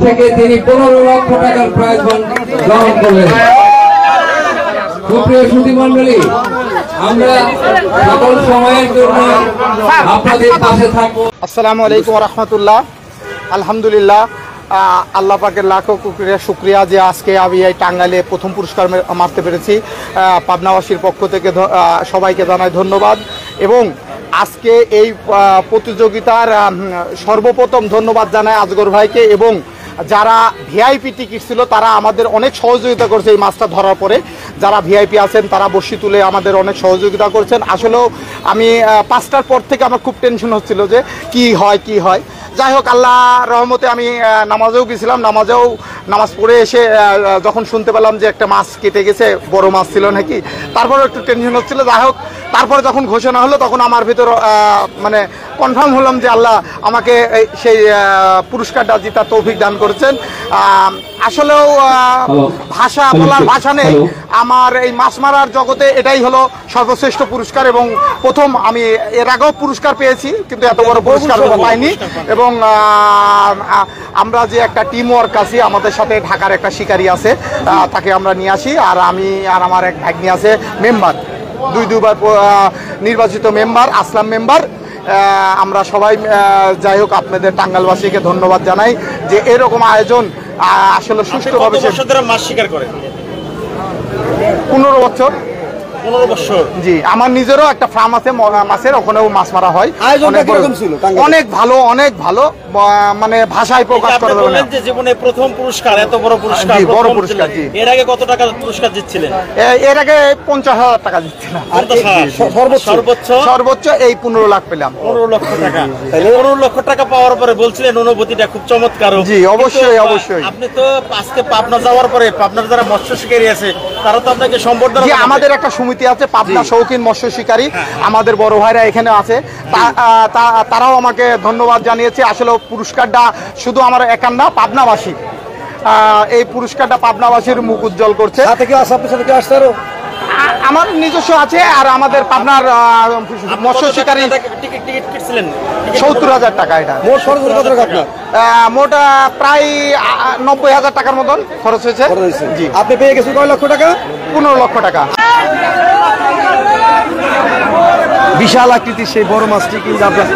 থেকে তিনি 15 লক্ষ টাকার প্রাইজ গ্রহণ করলেন। সুপ্রিয় সুধী মন্ডলী, আমরা সকল সময়ের জন্য আপনাদের পাশে থাকবো। আসসালামু আলাইকুম ওয়া রাহমাতুল্লাহ। আলহামদুলিল্লাহ, আল্লাহ পাকের লাখো শুকরিয়া যে আজকে আমি এই টাঙ্গাইলে প্রথম পুরস্কার মারতে পেরেছি। পাবনাবাসীর পক্ষ থেকে সবাইকে জানাই ধন্যবাদ এবং আজকে এই প্রতিযোগিতার সর্বপ্রথম ধন্যবাদ জানাই আজগর ভাইকে এবং যারা ভিআইপি টিকিট ছিল তারা আমাদের অনেক সহযোগিতা করছে। এই মাছটা ধরার পরে যারা ভিআইপি আছেন তারা বসি তুলে আমাদের অনেক সহযোগিতা করছেন। আসলেও আমি 5টার পর থেকে আমার খুব টেনশন হচ্ছিল যে কি হয়। যাই হোক, আল্লাহ রহমতে আমি নামাজেও গেছিলাম। নামাজ পড়ে এসে যখন শুনতে পেলাম যে একটা মাছ কেটে গেছে, বড় মাছ ছিল নাকি, তারপরেও একটু টেনশন হচ্ছিল। যাই হোক, তারপরে যখন ঘোষণা হলো তখন আমার ভিতর মানে কনফার্ম হলাম যে আল্লাহ আমাকে সেই পুরস্কারটা জেতার তৌফিক দান করেছেন। আসলেও ভাষা বলার ভাষা নেই। আমার এই মাছ মারার জগতে এটাই হলো সর্বশ্রেষ্ঠ পুরস্কার এবং প্রথম। আমি এর আগেও পুরস্কার পেয়েছি কিন্তু এত বড় পুরস্কার পাইনি। এবং আমরা যে একটা টিম ওয়ার্ক আছি, আমাদের সাথে ঢাকার একটা শিকারী আছে, তাকে আমরা নিয়ে আসি। আর আমি আর আমার এক ভাগ্নি আছে মেম্বার, দুইবার নির্বাচিত মেম্বার, আসলাম মেম্বার। আমরা সবাই যাই হোক আপনাদের টাঙ্গাইলবাসীকে ধন্যবাদ জানাই যে এরকম আয়োজন আসলে সুষ্ঠুভাবে। মাছ শিকার করে 15 বছর। 15 বছর। জি, আমার নিজেরও একটা ফার্ম আছে মাছের, ওখানেও মাছ মারা হয়। অনেক ভালো মানে ভাষায় প্রকাশ করা যাবে না। জীবনে প্রথম পুরস্কার, এত বড় পুরস্কার, বড় পুরস্কার। জি, এর আগে কত টাকা পুরস্কার জিতছিলেন? এর আগে 50,000 টাকা জিতছিলাম। সর্বোচ্চ এই 15 লাখ পেলাম। 15 লক্ষ টাকা। 15 লক্ষ টাকা পাওয়ার পরে বলছিলেন অনুভূতিটা খুব চমৎকার। জি, অবশ্যই। আপনি তো আজকে পাবনা যাওয়ার পরে পাবনার যারা মৎস্য শিকারী আছে তারা তো আপনাকে সম্বর্ধনা। জি, আমাদের একটা সমিতি আছে পাবনা শৌখিন মৎস্য শিকারী, আমাদের বড় ভাইরা এখানে আছে, তারাও আমাকে ধন্যবাদ জানিয়েছে। আসলে পুরস্কারটা শুধু আমার একার না, পাবনাবাসী। এই পুরস্কারটা পাবনাবাসীর মুখ উজ্জ্বল করছে। আমার নিজস্ব আছে আর আমাদের পাবনার মৎস্য শিকারী 70,000 টাকা। এটা মোট প্রায় 90,000 টাকার মতন খরচ হয়েছে। জি, আপনি পেয়ে গেছেন কয় লক্ষ টাকা? 15 লক্ষ টাকা। বিশাল আকৃতির সেই বড় মাছটি কিন্তু আপনার